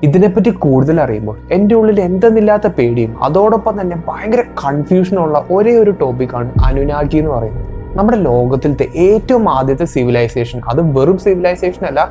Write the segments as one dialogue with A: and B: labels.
A: ഇതിനെപ്പറ്റി കൂടുതൽ അറിയുമ്പോൾ എൻ്റെ ഉള്ളിൽ എന്തെന്നില്ലാത്ത പേടിയും അതോടൊപ്പം തന്നെ ഭയങ്കര കൺഫ്യൂഷനുള്ള ഒരേ ഒരു ടോപ്പിക്കാണ് അനുനാഗി എന്ന് പറയുന്നത്. നമ്മുടെ ലോകത്തിലത്തെ ഏറ്റവും ആദ്യത്തെ സിവിലൈസേഷൻ, അത് വെറും സിവിലൈസേഷൻ അല്ല,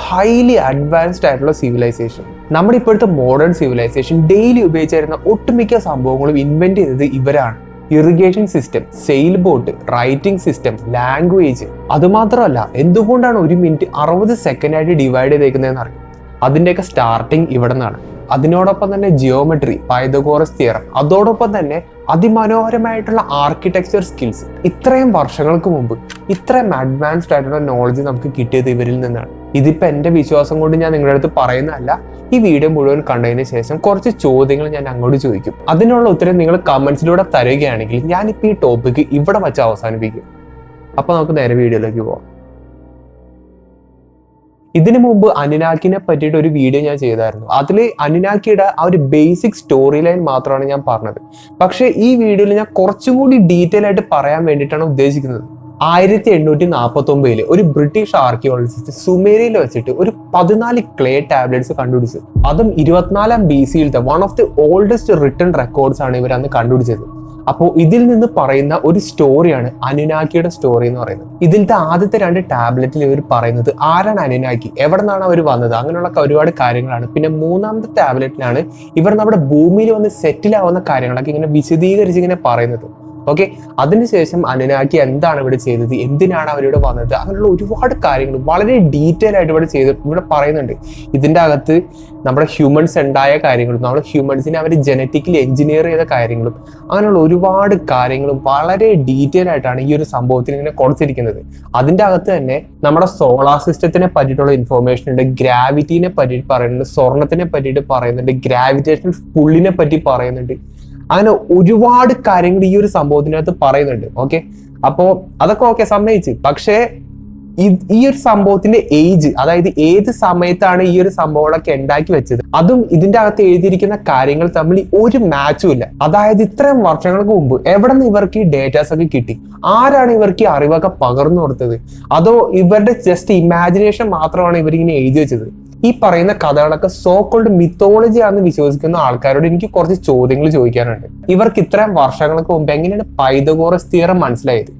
A: ഹൈലി അഡ്വാൻസ്ഡ് ആയിട്ടുള്ള സിവിലൈസേഷൻ. നമ്മുടെ ഇപ്പോഴത്തെ മോഡേൺ സിവിലൈസേഷൻ ഡെയിലി ഉപയോഗിച്ചിരുന്ന ഒട്ടുമിക്ക സംഭവങ്ങളും ഇൻവെന്റ് ചെയ്തത് ഇവരാണ്. Irrigation system, sale boat, writing system, language. അതുമാത്രമല്ല, എന്തുകൊണ്ടാണ് 1 മിനിറ്റ് 60 സെക്കൻഡായിട്ട് ഡിവൈഡ് ചെയ്തേക്കുന്നതെന്ന് അറിയാം. അതിൻ്റെയൊക്കെ സ്റ്റാർട്ടിങ് ഇവിടെ നിന്നാണ്. അതിനോടൊപ്പം തന്നെ ജിയോമെട്രി, പൈതഗോറസ് തിയറം, അതോടൊപ്പം തന്നെ അതിമനോഹരമായിട്ടുള്ള ആർക്കിടെക്ചർ സ്കിൽസ്. ഇത്രയും വർഷങ്ങൾക്ക് മുമ്പ് ഇത്രയും അഡ്വാൻസ്ഡ് ആയിട്ടുള്ള നോളജ് നമുക്ക് കിട്ടിയത് ഇവരിൽ നിന്നാണ്. ഇതിപ്പോൾ എൻ്റെ വിശ്വാസം കൊണ്ട് ഞാൻ നിങ്ങളുടെ അടുത്ത് പറയുന്നതല്ല. ഈ വീഡിയോ മുഴുവൻ കണ്ടതിന് ശേഷം കുറച്ച് ചോദ്യങ്ങൾ ഞാൻ അങ്ങോട്ട് ചോദിക്കും. അതിനുള്ള ഉത്തരം നിങ്ങൾ കമന്റ്സിലൂടെ തരികയാണെങ്കിൽ ഞാനിപ്പോൾ ഈ ടോപ്പിക്ക് ഇവിടെ വെച്ച് അവസാനിപ്പിക്കും. അപ്പോൾ നമുക്ക് നേരെ വീഡിയോയിലേക്ക് പോകാം. ഇതിനു മുമ്പ് അനുനാഗിനെ പറ്റിയിട്ട് ഒരു വീഡിയോ ഞാൻ ചെയ്തായിരുന്നു. അതിൽ അനുനാഗിയുടെ ആ ഒരു ബേസിക് സ്റ്റോറി ലൈൻ മാത്രമാണ് ഞാൻ പറഞ്ഞത്. പക്ഷേ ഈ വീഡിയോയിൽ ഞാൻ കുറച്ചും കൂടി ഡീറ്റെയിൽ ആയിട്ട് പറയാൻ വേണ്ടിയിട്ടാണ് ഉദ്ദേശിക്കുന്നത്. 1849 ഒരു ബ്രിട്ടീഷ് ആർക്കിയോളജിസ്റ്റ് സുമേരിയയിൽ വെച്ചിട്ട് ഒരു 14 ക്ലേ ടാബ്ലറ്റ്സ് കണ്ടുപിടിച്ചു. അതും 24 BC-യിലത്തെ one of the oldest written records ആണ് ഇവർ അന്ന് കണ്ടുപിടിച്ചത്. അപ്പോൾ ഇതിൽ നിന്ന് പറയുന്ന ഒരു സ്റ്റോറിയാണ് അനുനാഗിയുടെ സ്റ്റോറി എന്ന് പറയുന്നത്. ഇതിലത്തെ ആദ്യത്തെ 2 ടാബ്ലറ്റിൽ ഇവർ പറയുന്നത് ആരാണ് അനുനാഗി, എവിടെ നിന്നാണ് അവർ വന്നത്, അങ്ങനെയുള്ള ഒരുപാട് കാര്യങ്ങളാണ്. പിന്നെ 3ാമത്തെ ടാബ്ലറ്റിലാണ് ഇവർ നമ്മുടെ ഭൂമിയിൽ വന്ന് സെറ്റിൽ ആവുന്ന കാര്യങ്ങളൊക്കെ ഇങ്ങനെ വിശദീകരിച്ച് ഇങ്ങനെ പറയുന്നത്. ഓക്കെ, അതിനുശേഷം അനുനാഗി എന്താണ് ഇവിടെ ചെയ്തത്, എന്തിനാണ് അവരിവിടെ വന്നത്, അങ്ങനെയുള്ള ഒരുപാട് കാര്യങ്ങൾ വളരെ ഡീറ്റെയിൽ ആയിട്ട് ഇവിടെ പറയുന്നുണ്ട്. ഇതിൻ്റെ അകത്ത് നമ്മുടെ ഹ്യൂമൻസ് ഉണ്ടായ കാര്യങ്ങളും നമ്മുടെ ഹ്യൂമൻസിനെ അവർ ജനറ്റിക്കലി എഞ്ചിനീയർ ചെയ്ത കാര്യങ്ങളും അങ്ങനെയുള്ള ഒരുപാട് കാര്യങ്ങളും വളരെ ഡീറ്റെയിൽ ആയിട്ടാണ് ഈ ഒരു സംഭവത്തിൽ ഇങ്ങനെ കൊടുത്തിരിക്കുന്നത്. അതിൻ്റെ അകത്ത് തന്നെ നമ്മുടെ സോളാർ സിസ്റ്റത്തിനെ പറ്റിയിട്ടുള്ള ഇൻഫോർമേഷൻ ഉണ്ട്, ഗ്രാവിറ്റിനെ പറ്റിയിട്ട് പറയുന്നുണ്ട്, സ്വർണത്തിനെ പറ്റിയിട്ട് പറയുന്നുണ്ട്, ഗ്രാവിറ്റേഷണൽ പുള്ളിനെ പറ്റി പറയുന്നുണ്ട്. അങ്ങനെ ഒരുപാട് കാര്യങ്ങൾ ഈ ഒരു സംഭവത്തിനകത്ത് പറയുന്നുണ്ട്. ഓക്കെ, അപ്പോ അതൊക്കെ ഓക്കെ സമ്മതിച്ച്. പക്ഷേ ഈ ഒരു സംഭവത്തിന്റെ ഏജ്, അതായത് ഏത് സമയത്താണ് ഈ ഒരു സംഭവങ്ങളൊക്കെ ഉണ്ടാക്കി വെച്ചത്, അതും ഇതിന്റെ അകത്ത് എഴുതിയിരിക്കുന്ന കാര്യങ്ങൾ തമ്മിൽ ഒരു മാച്ചും ഇല്ല. അതായത് ഇത്രയും വർഷങ്ങൾക്ക് മുമ്പ് എവിടെ നിന്ന് ഇവർക്ക് ഈ ഡേറ്റാസ് ഒക്കെ കിട്ടി, ആരാണ് ഇവർക്ക് ഈ അറിവൊക്കെ പകർന്നു കൊടുത്തത്, അതോ ഇവരുടെ ജസ്റ്റ് ഇമാജിനേഷൻ മാത്രമാണ് ഇവരിങ്ങനെ എഴുതി വെച്ചത്? ഈ പറയുന്ന കഥകളൊക്കെ സോ കോൾഡ് മിത്തോളജി ആണെന്ന് വിശ്വസിക്കുന്ന ആൾക്കാരോട് എനിക്ക് കുറച്ച് ചോദ്യങ്ങൾ ചോദിക്കാനുണ്ട്. ഇവർക്ക് ഇത്രയും വർഷങ്ങൾക്ക് മുമ്പ് എങ്ങനെയാണ് പൈതഗോറസ് തിയറം മനസ്സിലായത്?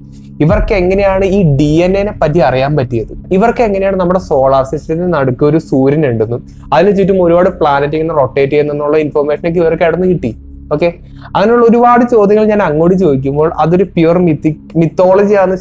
A: ഇവർക്ക് എങ്ങനെയാണ് ഈ DNA പറ്റി അറിയാൻ പറ്റിയത്? ഇവർക്ക് എങ്ങനെയാണ് നമ്മുടെ സോളാർ സിസ്റ്റത്തിന് നടുക്ക് ഒരു സൂര്യൻ ഉണ്ടെന്നും അതിന് ചുറ്റും ഒരുപാട് പ്ലാനറ്റ് ഇങ്ങനെ റൊട്ടേറ്റ് ചെയ്യുന്നുള്ള ഇൻഫോർമേഷൻ ഒക്കെ ഇവർക്ക് ഇടന്ന് കിട്ടി? ഓക്കെ, അങ്ങനെയുള്ള ഒരുപാട് ചോദ്യങ്ങൾ ഞാൻ അങ്ങോട്ട് ചോദിക്കുമ്പോൾ അതൊരു പ്യുവർ മിത്തോളജി ആണ്.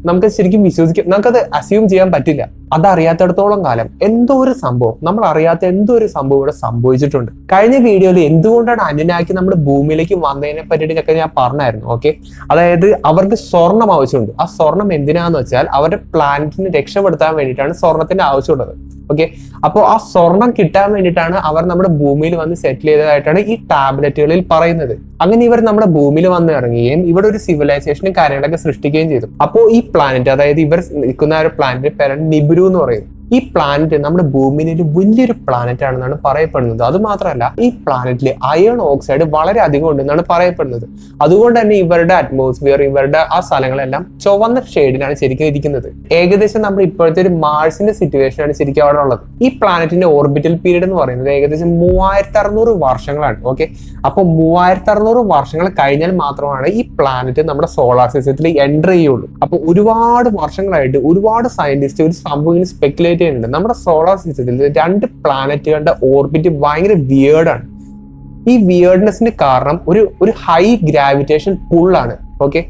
A: നമുക്ക് ശരിക്കും വിശ്വസിക്കാം, നമുക്കത് അസ്യൂം ചെയ്യാൻ പറ്റില്ല. അതറിയാത്തിടത്തോളം കാലം എന്തോ ഒരു സംഭവം, നമ്മൾ അറിയാത്ത എന്തോ ഒരു സംഭവം ഇവിടെ സംഭവിച്ചിട്ടുണ്ട്. കഴിഞ്ഞ വീഡിയോയിൽ എന്തുകൊണ്ടാണ് അനുനാഗി നമ്മുടെ ഭൂമിയിലേക്ക് വന്നതിനെ പറ്റിയിട്ടൊക്കെ ഞാൻ പറഞ്ഞായിരുന്നു. ഓക്കെ, അതായത് അവർക്ക് സ്വർണം ആവശ്യമുണ്ട്. ആ സ്വർണം എന്തിനാന്ന് വെച്ചാൽ അവരുടെ പ്ലാനറ്റിനെ രക്ഷപ്പെടുത്താൻ വേണ്ടിയിട്ടാണ് സ്വർണത്തിന്റെ ആവശ്യമുള്ളത്. ഓക്കെ, അപ്പോൾ ആ സ്വർണം കിട്ടാൻ വേണ്ടിയിട്ടാണ് അവർ നമ്മുടെ ഭൂമിയിൽ വന്ന് സെറ്റിൽ ചെയ്തതായിട്ടാണ് ഈ ടാബ്ലറ്റുകളിൽ പറയുന്നത്. അങ്ങനെ ഇവർ നമ്മുടെ ഭൂമിയിൽ വന്ന് ഇറങ്ങുകയും ഇവിടെ ഒരു സിവിലൈസേഷനും കാര്യങ്ങളൊക്കെ സൃഷ്ടിക്കുകയും ചെയ്തു. അപ്പോൾ ഈ പ്ലാനറ്റ്, അതായത് ഇവർ നിൽക്കുന്ന ഒരു പ്ലാനറ്റിന്റെ പേരാണ് നിബിരു എന്ന് പറയും. ഈ പ്ലാനറ്റ് നമ്മുടെ ഭൂമിയിലെ ഒരു വലിയൊരു പ്ലാനറ്റ് ആണെന്നാണ് പറയപ്പെടുന്നത്. അത് മാത്രമല്ല, ഈ പ്ലാനറ്റിൽ അയൺ ഓക്സൈഡ് വളരെ അധികം ഉണ്ടെന്നാണ് പറയപ്പെടുന്നത്. അതുകൊണ്ട് തന്നെ ഇവരുടെ അറ്റ്മോസ്ഫിയർ, ഇവരുടെ ആ സ്ഥലങ്ങളെല്ലാം ചുവന്ന ഷെയ്ഡിലാണ് ശരിക്കും ഇരിക്കുന്നത്. ഏകദേശം നമ്മുടെ ഇപ്പോഴത്തെ ഒരു മാർസിന്റെ സിറ്റുവേഷൻ ആണ് ശരിക്കും അവിടെ ഉള്ളത്. ഈ പ്ലാനറ്റിന്റെ ഓർബിറ്റൽ പീരീഡ് എന്ന് പറയുന്നത് ഏകദേശം 3600 വർഷങ്ങളാണ്. ഓക്കെ, അപ്പൊ 3600 വർഷങ്ങൾ കഴിഞ്ഞാൽ മാത്രമാണ് ഈ പ്ലാനറ്റ് നമ്മുടെ സോളാർ സിസ്റ്റത്തിൽ എൻ്റർ ചെയ്യുള്ളൂ. അപ്പൊ ഒരുപാട് വർഷങ്ങളായിട്ട് ഒരുപാട് സയന്റിസ്റ്റ് ഒരു സംഭവം സ്പെക്കുലേറ്റ് ചെയ്യുന്നുണ്ട്. നമ്മുടെ സോളാർ സിസ്റ്റത്തിൽ 2 പ്ലാനറ്റുകളുടെ ഓർബിറ്റ് ഭയങ്കര വിയേർഡാണ്. ഈ വിയേർഡ്നെസ്സിന് കാരണം ഒരു ഹൈ ഗ്രാവിറ്റേഷൻ പുള്ളാണ്. ഓക്കെ,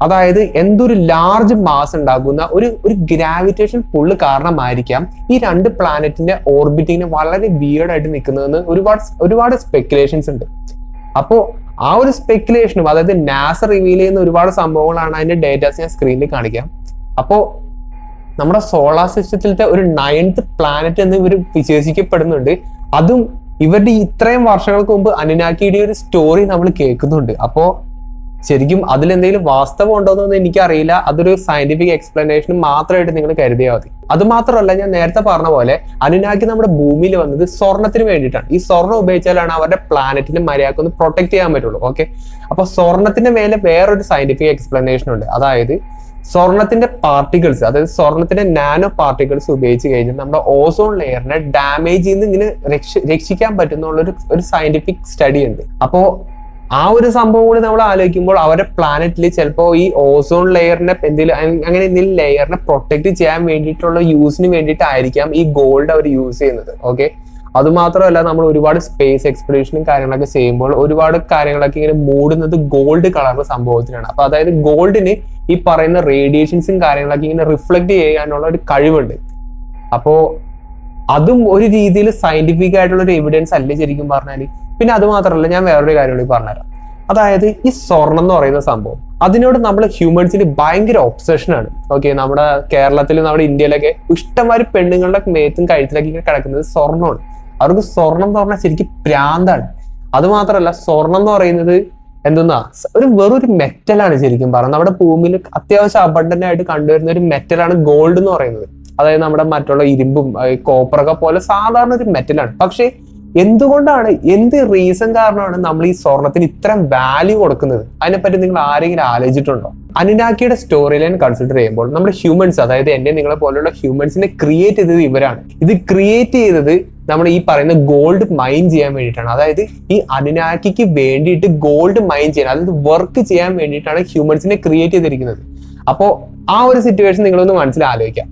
A: അതായത് എന്തൊരു ലാർജ് മാസ് ഉണ്ടാകുന്ന ഒരു ഗ്രാവിറ്റേഷൻ പുള്ള് കാരണമായിരിക്കാം ഈ 2 പ്ലാനറ്റിന്റെ ഓർബിറ്റിന് വളരെ വിയേർഡായിട്ട് നിൽക്കുന്നതെന്ന് ഒരുപാട് സ്പെക്കുലേഷൻസ് ഉണ്ട്. അപ്പോൾ ആ ഒരു സ്പെക്കുലേഷനും, അതായത് നാസ റിവീൽ ചെയ്യുന്ന ഒരുപാട് സംഭവങ്ങളാണ്. അതിന്റെ ഡേറ്റാസ് ഞാൻ സ്ക്രീനിൽ കാണിക്കാം. അപ്പോൾ നമ്മുടെ സോളാർ സിസ്റ്റത്തിലത്തെ ഒരു 9th പ്ലാനറ്റ് എന്ന് ഇവർ വിശേഷിക്കപ്പെടുന്നുണ്ട്. അതും ഇവരുടെ ഇത്രയും വർഷങ്ങൾക്ക് മുമ്പ് അനുനാഗിയുടെ ഒരു സ്റ്റോറി നമ്മൾ കേൾക്കുന്നുണ്ട്. അപ്പോൾ ശരിക്കും അതിലെന്തെങ്കിലും വാസ്തവം ഉണ്ടോയെന്നൊന്നും എനിക്കറിയില്ല. അതൊരു സയന്റിഫിക് എക്സ്പ്ലനേഷൻ മാത്രമായിട്ട് നിങ്ങൾ കരുതിയാൽ മതി. അത് മാത്രമല്ല, ഞാൻ നേരത്തെ പറഞ്ഞ പോലെ അനുനാഗി നമ്മുടെ ഭൂമിയിൽ വന്നത് സ്വർണത്തിന് വേണ്ടിയിട്ടാണ്. ഈ സ്വർണം ഉപയോഗിച്ചാലാണ് അവരുടെ പ്ലാനറ്റിനെ മര്യാദക്കൊന്ന് പ്രൊട്ടക്ട് ചെയ്യാൻ പറ്റുള്ളൂ. ഓക്കെ, അപ്പൊ സ്വർണത്തിന്റെ മേലെ വേറൊരു സയന്റിഫിക് എക്സ്പ്ലനേഷൻ ഉണ്ട്. അതായത് സ്വർണത്തിന്റെ പാർട്ടിക്കിൾസ്, അതായത് സ്വർണത്തിന്റെ നാനോ പാർട്ടിക്കിൾസ് ഉപയോഗിച്ച് കഴിഞ്ഞാൽ നമ്മുടെ ഓസോൺ ലെയറിനെ ഡാമേജ് ചെയ്ത് ഇങ്ങനെ രക്ഷിക്കാൻ പറ്റുന്നുള്ള ഒരു സയന്റിഫിക് സ്റ്റഡി ഉണ്ട്. അപ്പോ ആ ഒരു സംഭവം കൂടി നമ്മൾ ആലോചിക്കുമ്പോൾ അവരുടെ പ്ലാനറ്റിൽ ചിലപ്പോൾ ഈ ഓസോൺ ലെയറിനെ എന്തെങ്കിലും ലെയറിനെ പ്രൊട്ടക്ട് ചെയ്യാൻ വേണ്ടിയിട്ടുള്ള യൂസിന് വേണ്ടിയിട്ടായിരിക്കാം ഈ ഗോൾഡ് അവർ യൂസ് ചെയ്യുന്നത്. ഓക്കെ, അത് മാത്രമല്ല നമ്മൾ ഒരുപാട് സ്പേസ് എക്സ്പ്ലോറേഷനും കാര്യങ്ങളൊക്കെ ചെയ്യുമ്പോൾ ഒരുപാട് കാര്യങ്ങളൊക്കെ ഇങ്ങനെ മൂടുന്നത് ഗോൾഡ് കളർ സംഭവത്തിനാണ്. അപ്പൊ അതായത് ഗോൾഡിന് ഈ പറയുന്ന റേഡിയേഷൻസും കാര്യങ്ങളൊക്കെ ഇങ്ങനെ റിഫ്ലക്ട് ചെയ്യാനുള്ള ഒരു കഴിവുണ്ട്. അപ്പോ അതും ഒരു രീതിയിൽ സയന്റിഫിക് ആയിട്ടുള്ള ഒരു എവിഡൻസ് അല്ലേ ശരിക്കും പറഞ്ഞാല്. പിന്നെ അത് മാത്രമല്ല, ഞാൻ വേറൊരു കാര്യം കൂടി പറഞ്ഞുതരാം. അതായത് ഈ സ്വർണം എന്ന് പറയുന്ന സംഭവം, അതിനോട് നമ്മൾ ഹ്യൂമൻസിന് ഭയങ്കര ഒബ്സഷനാണ്. ഓക്കെ, നമ്മുടെ കേരളത്തിൽ നമ്മുടെ ഇന്ത്യയിലൊക്കെ ഇഷ്ടംമാതിരി പെണ്ണുങ്ങളുടെ മേത്തും കഴുത്തിലൊക്കെ ഇങ്ങനെ കിടക്കുന്നത് സ്വർണ്ണമാണ്. അവർക്ക് സ്വർണം എന്ന് പറഞ്ഞാൽ ശരിക്കും പ്രാന്താണ്. അത് മാത്രമല്ല, സ്വർണം എന്ന് പറയുന്നത് എന്തെന്നാ വെറൊരു മെറ്റലാണ് ശരിക്കും പറഞ്ഞാൽ. നമ്മുടെ ഭൂമിയിൽ അത്യാവശ്യം അബണ്ടന്റ് ആയിട്ട് കണ്ടുവരുന്ന ഒരു മെറ്റലാണ് ഗോൾഡ് എന്ന് പറയുന്നത്. അതായത് നമ്മുടെ മറ്റുള്ള ഇരുമ്പും കോപ്പറൊക്കെ പോലെ സാധാരണ ഒരു മെറ്റലാണ്. പക്ഷെ എന്തുകൊണ്ടാണ്, എന്ത് റീസൺ കാരണമാണ് നമ്മൾ ഈ സ്വർണത്തിന് ഇത്രയും വാല്യൂ കൊടുക്കുന്നത്? അതിനെപ്പറ്റി നിങ്ങൾ ആരെങ്കിലും ആലോചിച്ചിട്ടുണ്ടോ? അനുനാക്കിയുടെ സ്റ്റോറി ലൈൻ കൺസിഡർ ചെയ്യുമ്പോൾ നമ്മുടെ ഹ്യൂമൻസ്, അതായത് എന്നെ നിങ്ങളെ പോലുള്ള ഹ്യൂമൻസിനെ ക്രിയേറ്റ് ചെയ്തത് ഇവരാണ്. ഇത് ക്രിയേറ്റ് ചെയ്തത് നമ്മൾ ഈ പറയുന്ന ഗോൾഡ് മൈൻ ചെയ്യാൻ വേണ്ടിയിട്ടാണ്. അതായത് ഈ അനുനാക്കിക്ക് വേണ്ടിയിട്ട് ഗോൾഡ് മൈൻ ചെയ്യാൻ, അതായത് വർക്ക് ചെയ്യാൻ വേണ്ടിയിട്ടാണ് ഹ്യൂമൻസിനെ ക്രിയേറ്റ് ചെയ്തിരിക്കുന്നത്. അപ്പോൾ ആ ഒരു സിറ്റുവേഷൻ നിങ്ങളൊന്ന് മനസ്സിലാലോചിക്കാം.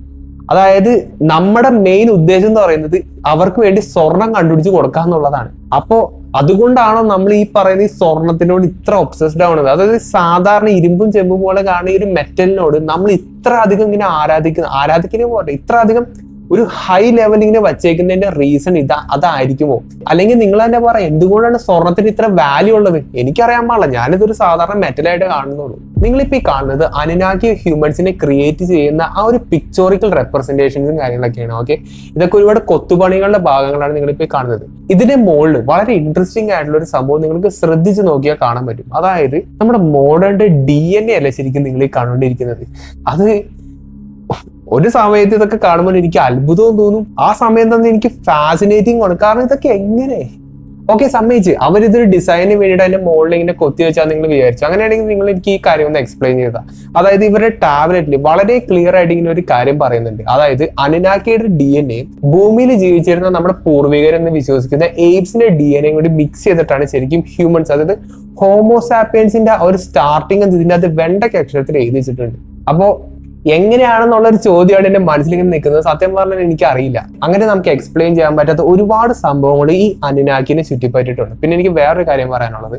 A: അതായത് നമ്മുടെ മെയിൻ ഉദ്ദേശം എന്ന് പറയുന്നത് അവർക്ക് വേണ്ടി സ്വർണം കണ്ടുപിടിച്ച് കൊടുക്കുക എന്നുള്ളതാണ്. അപ്പോ അതുകൊണ്ടാണോ നമ്മൾ ഈ പറയുന്ന ഈ സ്വർണത്തിനോട് ഇത്ര ഒബ്സസ്ഡ് ആവുന്നത്? അതായത് സാധാരണ ഇരുമ്പും ചെമ്പും പോലെ കാണുന്ന ഈ ഒരു മെറ്റലിനോട് നമ്മൾ ഇത്ര അധികം ഇങ്ങനെ ആരാധിക്കുന്ന പോലെ ഇത്ര അധികം ഒരു ഹൈ ലെവൽ ഇങ്ങനെ വച്ചേക്കുന്നതിന്റെ റീസൺ അതായിരിക്കുമോ? അല്ലെങ്കിൽ നിങ്ങൾ തന്നെ പറയാം, എന്തുകൊണ്ടാണ് സ്വർണത്തിന് ഇത്ര വാല്യൂ ഉള്ളത്? എനിക്കറിയാൻ പാടില്ല, ഞാനിതൊരു സാധാരണ മെറ്റലായിട്ട് കാണുന്നുള്ളൂ. നിങ്ങളിപ്പോ ഈ കാണുന്നത് അനുനാക്കി ഹ്യൂമൻസിനെ ക്രിയേറ്റ് ചെയ്യുന്ന ആ ഒരു പിക്ചോറിക്കൽ റെപ്രസെന്റേഷൻസും കാര്യങ്ങളൊക്കെയാണ്. ഓക്കെ, ഇതൊക്കെ ഒരുപാട് കൊത്തുപണികളുടെ ഭാഗങ്ങളാണ് നിങ്ങളിപ്പോ കാണുന്നത്. ഇതിന്റെ മുകളിൽ വളരെ ഇൻട്രസ്റ്റിംഗ് ആയിട്ടുള്ള ഒരു സംഭവം നിങ്ങൾക്ക് ശ്രദ്ധിച്ച് നോക്കിയാൽ കാണാൻ പറ്റും. അതായത് നമ്മുടെ മോഡേണിന്റെ DNA അല്ല ശരിക്കും നിങ്ങൾ ഈ കണ്ടുകൊണ്ടിരിക്കുന്നത്. അത് ഒരു സമയത്ത് ഇതൊക്കെ കാണുമ്പോൾ എനിക്ക് അത്ഭുതവും തോന്നും, ആ സമയം തന്നെ എനിക്ക് ഫാസിനേറ്റിംഗ് ആണ്. കാരണം ഇതൊക്കെ എങ്ങനെ? ഓക്കെ, സമ്മതിച്ച് അവരിതൊരു ഡിസൈനിന് വേണ്ടിയിട്ട് അതിന്റെ മുകളിൽ ഇങ്ങനെ കൊത്തി വെച്ചാൽ നിങ്ങൾ വിചാരിച്ചു. അങ്ങനെയാണെങ്കിൽ നിങ്ങൾ എനിക്ക് ഈ കാര്യം ഒന്ന് എക്സ്പ്ലെയിൻ ചെയ്താ. അതായത് ഇവരുടെ ടാബ്ലറ്റിൽ വളരെ ക്ലിയർ ആയിട്ട് ഇങ്ങനെ ഒരു കാര്യം പറയുന്നുണ്ട്. അതായത് അനുനാക്കിയുടെ DNA ഭൂമിയിൽ ജീവിച്ചിരുന്ന നമ്മുടെ പൂർവികരെന്ന് വിശ്വസിക്കുന്ന എയ്ബ്സിന്റെ DNA കൂടി മിക്സ് ചെയ്തിട്ടാണ് ശരിക്കും ഹ്യൂമൻസ്, അതായത് ഹോമോസാപ്പിയൻസിന്റെ ഒരു സ്റ്റാർട്ടിങ് ഇതിന്റെ അത് വെണ്ടയ്ക്ക് അക്ഷരത്തിൽ എഴുതി വെച്ചിട്ടുണ്ട്. അപ്പോ എങ്ങനെയാണെന്നുള്ളൊരു ചോദ്യമാണ് എന്റെ മനസ്സിലിങ്ങനെ നിൽക്കുന്നത്. സത്യം പറഞ്ഞാൽ എനിക്ക് അറിയില്ല. അങ്ങനെ നമുക്ക് എക്സ്പ്ലെയിൻ ചെയ്യാൻ പറ്റാത്ത ഒരുപാട് സംഭവങ്ങൾ ഈ അനുനാക്കിനെ ചുറ്റിപ്പറ്റിയിട്ടുണ്ട്. പിന്നെ എനിക്ക് വേറൊരു കാര്യം പറയാനുള്ളത്,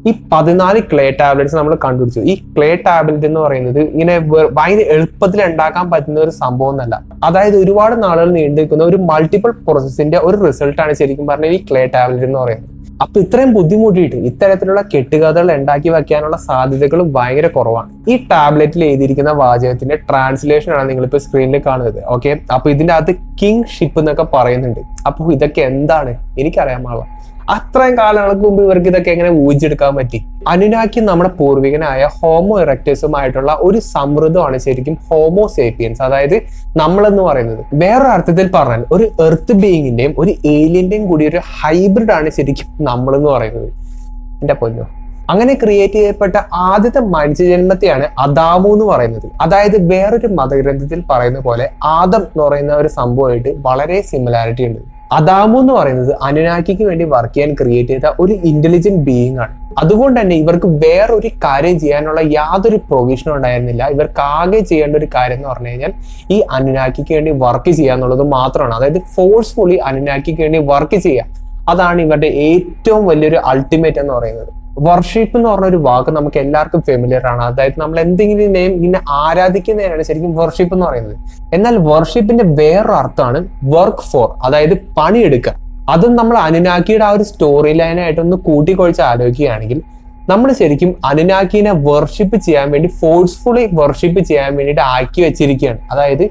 A: ഈ 14 ക്ലേ ടാബ്ലറ്റ്സ് നമ്മൾ കണ്ടുപിടിച്ചു. ഈ ക്ലേ ടാബ്ലറ്റ് എന്ന് പറയുന്നത് ഇങ്ങനെ ഭയങ്കര എളുപ്പത്തിൽ ഉണ്ടാക്കാൻ പറ്റുന്ന ഒരു സംഭവം എന്നല്ല. അതായത് ഒരുപാട് നാളുകൾ നീണ്ടു നിൽക്കുന്ന ഒരു മൾട്ടിപ്പിൾ പ്രോസസ്സിന്റെ ഒരു റിസൾട്ടാണ് ശരിക്കും പറഞ്ഞാൽ ഈ ക്ലേ ടാബ്ലറ്റ് എന്ന് പറയുന്നത്. അപ്പൊ ഇത്രയും ബുദ്ധിമുട്ടിയിട്ട് ഇത്തരത്തിലുള്ള കെട്ടുകഥകൾ ഉണ്ടാക്കി വെക്കാനുള്ള സാധ്യതകൾ ഭയങ്കര കുറവാണ്. ഈ ടാബ്ലറ്റിൽ എഴുതിയിരിക്കുന്ന വാചകത്തിന്റെ ട്രാൻസ്ലേഷൻ ആണ് നിങ്ങളിപ്പോ സ്ക്രീനിൽ കാണുന്നത്. ഓക്കെ, അപ്പൊ ഇതിന്റെ അകത്ത് കിങ് ഷിപ്പ് എന്നൊക്കെ പറയുന്നുണ്ട്. അപ്പൊ ഇതൊക്കെ എന്താണ് എനിക്കറിയാൻ പാടില്ല. അത്രയും കാലങ്ങൾക്ക് മുമ്പ് ഇവർക്ക് ഇതൊക്കെ എങ്ങനെ ഊഹിച്ചെടുക്കാൻ പറ്റി? അനുനാക്കി നമ്മുടെ പൂർവികനായ ഹോമോ ഇറക്ടസുമായിട്ടുള്ള ഒരു സമൃദ്ധമാണ് ശരിക്കും ഹോമോസേപ്പിയൻസ്, അതായത് നമ്മളെന്ന് പറയുന്നത്. വേറൊരു അർത്ഥത്തിൽ പറഞ്ഞാൽ ഒരു എർത്ത് ബീയിങ്ങിന്റെയും ഒരു ഏലിയന്റെയും കൂടി ഒരു ഹൈബ്രിഡ് ആണ് ശരിക്കും നമ്മളെന്ന് പറയുന്നത്. എന്റെ പൊന്നോ, അങ്ങനെ ക്രിയേറ്റ് ചെയ്യപ്പെട്ട ആദ്യത്തെ മനുഷ്യജന്മത്തെയാണ് അദാമു എന്ന് പറയുന്നത്. അതായത് വേറൊരു മതഗ്രന്ഥത്തിൽ പറയുന്ന പോലെ ആദം എന്ന് പറയുന്ന ഒരു സംഭവമായിട്ട് വളരെ സിമിലാരിറ്റി ഉണ്ട്. അദാമു എന്ന് പറയുന്നത് അനുനാക്കിക്ക് വേണ്ടി വർക്ക് ചെയ്യാൻ ക്രിയേറ്റ് ചെയ്ത ഒരു ഇന്റലിജന്റ് ബീയിങ് ആണ്. അതുകൊണ്ട് തന്നെ ഇവർക്ക് വേറൊരു കാര്യം ചെയ്യാനുള്ള യാതൊരു പ്രൊവിഷനും ഉണ്ടായിരുന്നില്ല. ഇവർക്ക് ആകെ ചെയ്യേണ്ട ഒരു കാര്യം എന്ന് പറഞ്ഞു കഴിഞ്ഞാൽ ഈ അനുനാക്കിക്ക് വേണ്ടി വർക്ക് ചെയ്യുക എന്നുള്ളത് മാത്രമാണ്. അതായത് ഫോഴ്സ്ഫുള്ളി അനുനാക്കിക്ക് വേണ്ടി വർക്ക് ചെയ്യുക. അതാണ് ഇവരുടെ ഏറ്റവും വലിയൊരു അൾട്ടിമേറ്റ് എന്ന് പറയുന്നത്. വർഷിപ്പ് എന്ന് പറഞ്ഞ ഒരു വാക്ക് നമുക്ക് എല്ലാവർക്കും ഫെമിലിയർ ആണ്. അതായത് നമ്മൾ എന്തെങ്കിലും ഇങ്ങനെ ആരാധിക്കുന്നതിനാണ് ശരിക്കും വർഷിപ്പ് എന്ന് പറയുന്നത്. എന്നാൽ വർഷിപ്പിന്റെ വേറൊരു അർത്ഥമാണ് വർക്ക് ഫോർ, അതായത് പണിയെടുക്കുക. അതും നമ്മൾ അനുനാക്കിയുടെ ആ ഒരു സ്റ്റോറി ലൈനായിട്ടൊന്ന് കൂട്ടിക്കൊഴിച്ച് ആലോചിക്കുകയാണെങ്കിൽ നമ്മൾ ശരിക്കും അനുനാക്കിനെ വർഷിപ്പ് ചെയ്യാൻ വേണ്ടി ഫോഴ്സ്ഫുള്ളി വർഷിപ്പ് ചെയ്യാൻ വേണ്ടിയിട്ട് ആക്കി വെച്ചിരിക്കുകയാണ്. അതായത്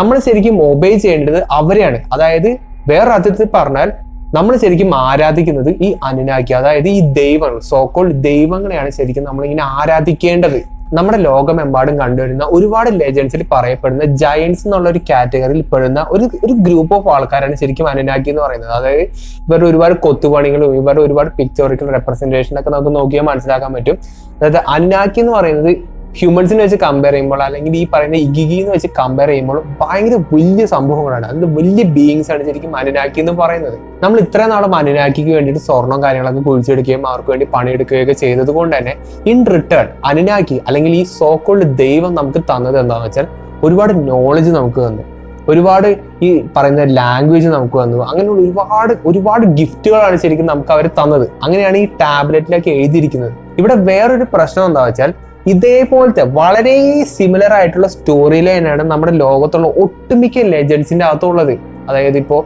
A: നമ്മൾ ശരിക്കും ഒബേ ചെയ്യേണ്ടത് അവരെയാണ്. അതായത് വേറെ അർത്ഥത്തിൽ പറഞ്ഞാൽ നമ്മൾ ശരിക്കും ആരാധിക്കുന്നത് ഈ അനുനാക്കി, അതായത് ഈ ദൈവങ്ങൾ, സോക്കോൾ ദൈവങ്ങളെയാണ് ശരിക്കും നമ്മളിങ്ങനെ ആരാധിക്കേണ്ടത്. നമ്മുടെ ലോകമെമ്പാടും കണ്ടുവരുന്ന ഒരുപാട് ലെജൻഡ്സിൽ പറയപ്പെടുന്ന ജയൻസ് എന്നുള്ള ഒരു കാറ്റഗറിയിൽ പെടുന്ന ഒരു ഗ്രൂപ്പ് ഓഫ് ആൾക്കാരാണ് ശരിക്കും അനുനാക്കി എന്ന് പറയുന്നത്. അതായത് ഇവരുടെ ഒരുപാട് കൊത്തുപണികളും ഇവരുടെ ഒരുപാട് പിക്ചോറിക്കൽ റെപ്രസെന്റേഷനൊക്കെ നമുക്ക് നോക്കിയാൽ മനസ്സിലാക്കാൻ പറ്റും. അതായത് അനുനാക്കി എന്ന് പറയുന്നത് ഹ്യൂമൻസിനെ വെച്ച് കമ്പയർ ചെയ്യുമ്പോൾ അല്ലെങ്കിൽ ഈ പറയുന്ന ഇഗിഗി എന്ന് വെച്ച് കമ്പയർ ചെയ്യുമ്പോൾ ഭയങ്കര വലിയ സംഭവങ്ങളാണ്. അത് വലിയ ബീയിങ്സ് ആണ് ശരിക്കും അനുനാക്കി എന്ന് പറയുന്നത്. നമ്മൾ ഇത്രയും നാളും അനുനാക്കിക്ക് വേണ്ടിയിട്ട് സ്വർണ്ണം കാര്യങ്ങളൊക്കെ കുഴിച്ചെടുക്കുകയും അവർക്ക് വേണ്ടി പണിയെടുക്കുകയൊക്കെ ചെയ്തത് കൊണ്ട് തന്നെ ഇൻ റിട്ടേൺ അനുനാക്കി അല്ലെങ്കിൽ ഈ സോക്കോൾഡ് ദൈവം നമുക്ക് തന്നത് എന്താണെന്ന് വെച്ചാൽ ഒരുപാട് നോളജ് നമുക്ക് തന്നു, ഒരുപാട് ഈ പറയുന്ന ലാംഗ്വേജ് നമുക്ക് വന്നു, അങ്ങനെയുള്ള ഒരുപാട് ഗിഫ്റ്റുകളാണ് ശരിക്കും നമുക്ക് അവർ തന്നത്. അങ്ങനെയാണ് ഈ ടാബ്ലറ്റിലൊക്കെ എഴുതിയിരിക്കുന്നത്. ഇവിടെ വേറൊരു പ്രശ്നം എന്താ വെച്ചാൽ ഇതേപോലത്തെ വളരെ സിമിലർ ആയിട്ടുള്ള സ്റ്റോറി ലൈനാണ് നമ്മുടെ ലോകത്തുള്ള ഒട്ടുമിക്ക ലെജൻഡ്സിന്റെ അകത്തുള്ളത്. അതായത് ഇപ്പോൾ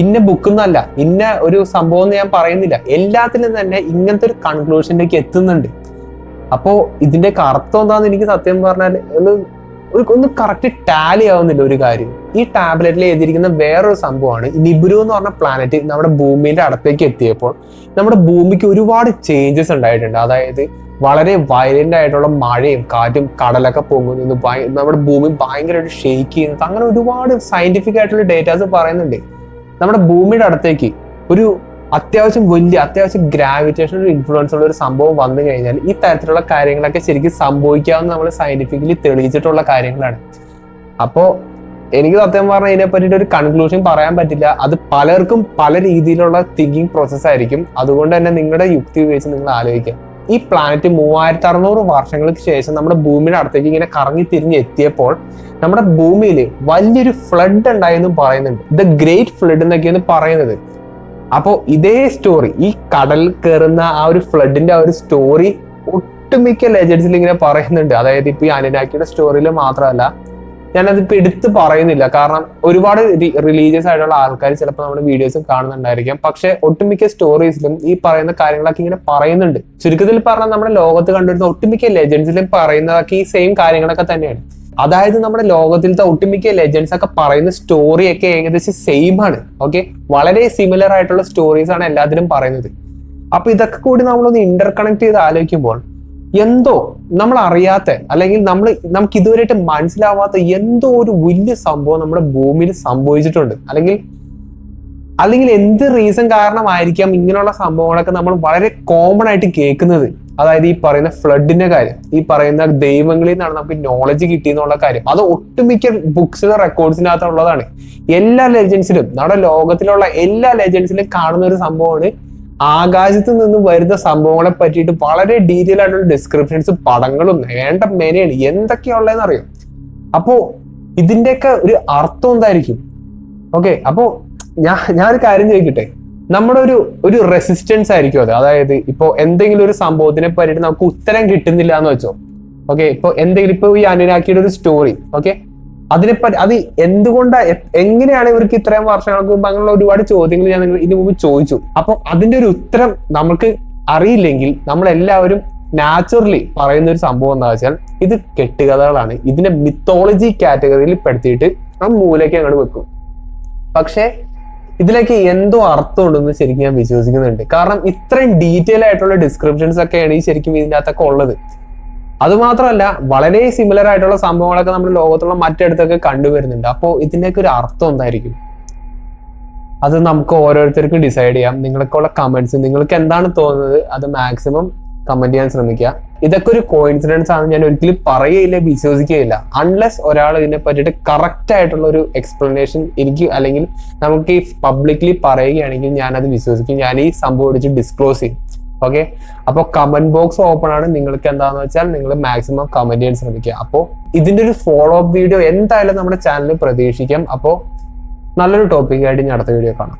A: ഇന്ന ബുക്ക് എന്നല്ല, ഇന്ന ഒരു സംഭവം എന്ന് ഞാൻ പറയുന്നില്ല, എല്ലാത്തിലും തന്നെ ഇങ്ങനത്തെ ഒരു കൺക്ലൂഷനിലേക്ക് എത്തുന്നുണ്ട്. അപ്പോൾ ഇതിന്റെയൊക്കെ അർത്ഥം എന്താണെന്ന് എനിക്ക് സത്യം പറഞ്ഞാൽ ഒന്ന് കറക്റ്റ് ടാലി ആവുന്നില്ല ഒരു കാര്യം. ഈ ടാബ്ലറ്റിൽ എഴുതിയിരിക്കുന്ന വേറൊരു സംഭവമാണ് നിബുരു എന്ന് പറഞ്ഞ പ്ലാനറ്റ് നമ്മുടെ ഭൂമിയുടെ അടുത്തേക്ക് എത്തിയപ്പോൾ നമ്മുടെ ഭൂമിക്ക് ഒരുപാട് ചേഞ്ചസ് ഉണ്ടായിട്ടുണ്ട്. അതായത് വളരെ വയലന്റ് ആയിട്ടുള്ള മഴയും കാറ്റും കടലൊക്കെ പൊങ്ങുന്നത്, നമ്മുടെ ഭൂമി ഭയങ്കരമായിട്ട് ഷെയ്ക്ക് ചെയ്യുന്നത്, അങ്ങനെ ഒരുപാട് സയന്റിഫിക് ആയിട്ടുള്ള ഡേറ്റാസ് പറയുന്നുണ്ട്. നമ്മുടെ ഭൂമിയുടെ അടുത്തേക്ക് ഒരു അത്യാവശ്യം ഗ്രാവിറ്റേഷണൽ ഇൻഫ്ലുവൻസ് ഉള്ള ഒരു സംഭവം വന്നു കഴിഞ്ഞാൽ ഈ തരത്തിലുള്ള കാര്യങ്ങളൊക്കെ ശരിക്കും സംഭവിക്കാമെന്ന് നമ്മൾ സയന്റിഫിക്കലി തെളിയിച്ചിട്ടുള്ള കാര്യങ്ങളാണ്. അപ്പോൾ എനിക്ക് സത്യം പറഞ്ഞാൽ ഇതിനെ പറ്റിയിട്ട് ഒരു കൺക്ലൂഷൻ പറയാൻ പറ്റില്ല. അത് പലർക്കും പല രീതിയിലുള്ള തിങ്കിങ് പ്രോസസ് ആയിരിക്കും. അതുകൊണ്ട് തന്നെ നിങ്ങളുടെ യുക്തി ഉപയോഗിച്ച് നിങ്ങൾ ആലോചിക്കുക. ഈ പ്ലാനറ്റ് 3600 വർഷങ്ങൾക്ക് ശേഷം നമ്മുടെ ഭൂമിയുടെ അടുത്തേക്ക് ഇങ്ങനെ കറങ്ങി തിരിഞ്ഞ് എത്തിയപ്പോൾ നമ്മുടെ ഭൂമിയിൽ വലിയൊരു ഫ്ലഡ് ഉണ്ടായെന്നും പറയുന്നുണ്ട്. ദ ഗ്രേറ്റ് ഫ്ലഡ് എന്നൊക്കെയാണ് പറയുന്നത്. അപ്പോൾ ഇതേ സ്റ്റോറി, ഈ കടൽ കയറുന്ന ആ ഒരു ഫ്ലഡിന്റെ ആ ഒരു സ്റ്റോറി ഒട്ടുമിക്ക ലെജൻഡ്സിൽ ഇങ്ങനെ പറയുന്നുണ്ട്. അതായത് ഇപ്പൊ ഈ അനുനാക്കിയുടെ സ്റ്റോറിയിൽ മാത്രമല്ല, ഞാനതിപ്പോ എടുത്ത് പറയുന്നില്ല, കാരണം ഒരുപാട് റിലീജിയസ് ആയിട്ടുള്ള ആൾക്കാർ ചിലപ്പോൾ നമ്മുടെ വീഡിയോസ് കാണുന്നുണ്ടായിരിക്കാം. പക്ഷെ ഒട്ടുമിക്ക സ്റ്റോറീസിലും ഈ പറയുന്ന കാര്യങ്ങളൊക്കെ ഇങ്ങനെ പറയുന്നുണ്ട്. ചുരുക്കത്തിൽ പറഞ്ഞാൽ നമ്മുടെ ലോകത്ത് കണ്ടുവരുന്ന ഒട്ടുമിക്ക ലെജൻഡ്സിലും പറയുന്നതൊക്കെ ഈ സെയിം കാര്യങ്ങളൊക്കെ തന്നെയാണ്. അതായത് നമ്മുടെ ലോകത്തിലത്തെ ഒട്ടുമിക്ക ലെജൻഡ്സ് ഒക്കെ പറയുന്ന സ്റ്റോറി ഒക്കെ ഏകദേശം സെയിം ആണ്. ഓക്കെ, വളരെ സിമിലർ ആയിട്ടുള്ള സ്റ്റോറീസ് ആണ് എല്ലാത്തിലും പറയുന്നത്. അപ്പൊ ഇതൊക്കെ കൂടി നമ്മളൊന്ന് ഇന്റർകണക്ട് ചെയ്ത് ആലോചിക്കുമ്പോൾ എന്തോ നമ്മൾ അറിയാത്ത അല്ലെങ്കിൽ നമുക്ക് ഇതുവരെയായിട്ട് മനസ്സിലാവാത്ത എന്തോ ഒരു വലിയ സംഭവം നമ്മുടെ ഭൂമിയിൽ സംഭവിച്ചിട്ടുണ്ട്. അല്ലെങ്കിൽ എന്ത് റീസൺ കാരണമായിരിക്കാം ഇങ്ങനെയുള്ള സംഭവങ്ങളൊക്കെ നമ്മൾ വളരെ കോമൺ ആയിട്ട് കേൾക്കുന്നത്. അതായത് ഈ പറയുന്ന ഫ്ലഡിന്റെ കാര്യം, ഈ പറയുന്ന ദൈവങ്ങളിൽ നിന്നാണ് നമുക്ക് നോളജ് കിട്ടിയെന്നുള്ള കാര്യം, അത് ഒട്ടുമിക്ക ബുക്സിലെ റെക്കോർഡ്സിനകത്തുള്ളതാണ്. എല്ലാ ലെജൻഡ്സിലും, നമ്മുടെ ലോകത്തിലുള്ള എല്ലാ ലെജൻഡ്സിലും കാണുന്ന ഒരു സംഭവമാണ് ആകാശത്ത് നിന്ന് വരുന്ന സംഭവങ്ങളെ പറ്റിയിട്ട് വളരെ ഡീറ്റെയിൽ ആയിട്ടുള്ള ഡിസ്ക്രിപ്ഷൻസ്, പടങ്ങളും വേണ്ട മെനയാണ് എന്തൊക്കെയുള്ളതെന്ന് അറിയാം. അപ്പോ ഇതിന്റെയൊക്കെ ഒരു അർത്ഥം എന്തായിരിക്കും? ഓക്കെ, അപ്പോ ഞാനൊരു കാര്യം ചോദിക്കട്ടെ, നമ്മുടെ ഒരു റെസിസ്റ്റൻസ് ആയിരിക്കും അത്. അതായത് ഇപ്പൊ എന്തെങ്കിലും ഒരു സംഭവത്തിനെ പറ്റിയിട്ട് നമുക്ക് ഉത്തരം കിട്ടുന്നില്ല എന്ന് വെച്ചോ. ഓക്കെ, ഇപ്പൊ എന്തെങ്കിലും ഇപ്പൊ ഈ അനുനാക്കിയുടെ ഒരു സ്റ്റോറി, ഓക്കെ, അതിനെപ്പറ്റി അത് എങ്ങനെയാണ് ഇവർക്ക് ഇത്രയും വർഷങ്ങൾക്ക് മുമ്പ് അങ്ങനെയുള്ള ഒരുപാട് ചോദ്യങ്ങൾ ഞാൻ ഇതിനു മുമ്പ് ചോദിച്ചു. അപ്പൊ അതിന്റെ ഒരു ഉത്തരം നമുക്ക് അറിയില്ലെങ്കിൽ നമ്മളെല്ലാവരും നാച്ചുറലി പറയുന്ന ഒരു സംഭവം എന്താ വെച്ചാൽ ഇത് കെട്ടുകഥകളാണ്, ഇതിനെ മിത്തോളജി കാറ്റഗറിയിൽ പെടുത്തിയിട്ട് ആ മൂലയ്ക്ക് അങ്ങോട്ട് വെക്കും. പക്ഷെ ഇതിലേക്ക് എന്തോ അർത്ഥം ഉണ്ടെന്ന് ശരിക്കും ഞാൻ വിശ്വസിക്കുന്നുണ്ട്. കാരണം ഇത്രയും ഡീറ്റെയിൽ ആയിട്ടുള്ള ഡിസ്ക്രിപ്ഷൻസ് ഒക്കെയാണ് ഈ ശരിക്കും ഇതിൻ്റെ അകത്തൊക്കെ ഉള്ളത്. അതുമാത്രമല്ല, വളരെ സിമിലർ ആയിട്ടുള്ള സംഭവങ്ങളൊക്കെ നമ്മുടെ ലോകത്തുള്ള മറ്റിടത്തൊക്കെ കണ്ടുവരുന്നുണ്ട്. അപ്പോൾ ഇതിൻ്റെയൊക്കെ ഒരു അർത്ഥം എന്തായിരിക്കും? അത് നമുക്ക് ഓരോരുത്തർക്കും ഡിസൈഡ് ചെയ്യാം. നിങ്ങൾക്കുള്ള കമന്റ്സ്, നിങ്ങൾക്ക് എന്താണ് തോന്നുന്നത് അത് മാക്സിമം കമന്റ് ചെയ്യാൻ ശ്രമിക്കുക. ഇതൊക്കെ ഒരു കോയിൻസിഡൻസ് ആണ്, ഞാൻ ഒരിക്കലും പറയുകയില്ല, വിശ്വസിക്കുകയില്ല. അൺലെസ് ഒരാൾ ഇതിനെ പറ്റിയിട്ട് കറക്റ്റ് ആയിട്ടുള്ള ഒരു എക്സ്പ്ലനേഷൻ എനിക്ക് അല്ലെങ്കിൽ നമുക്ക് ഈ പബ്ലിക്കലി പറയുകയാണെങ്കിൽ ഞാനത് വിശ്വസിക്കും. ഞാൻ ഈ സംഭവം വെച്ച് ഡിസ്ക്ലോസ് ചെയ്യും. ഓക്കെ, അപ്പോൾ കമന്റ് ബോക്സ് ഓപ്പൺ ആണ്. നിങ്ങൾക്ക് എന്താണെന്ന് വെച്ചാൽ നിങ്ങൾ മാക്സിമം കമന്റ് ചെയ്യാൻ ശ്രമിക്കുക. അപ്പോൾ ഇതിന്റെ ഒരു ഫോളോ അപ്പ് വീഡിയോ എന്തായാലും നമ്മുടെ ചാനലിൽ പ്രതീക്ഷിക്കാം. അപ്പോൾ നല്ലൊരു ടോപ്പിക്കായിട്ട് ഞാൻ അടുത്ത വീഡിയോ കാണാം.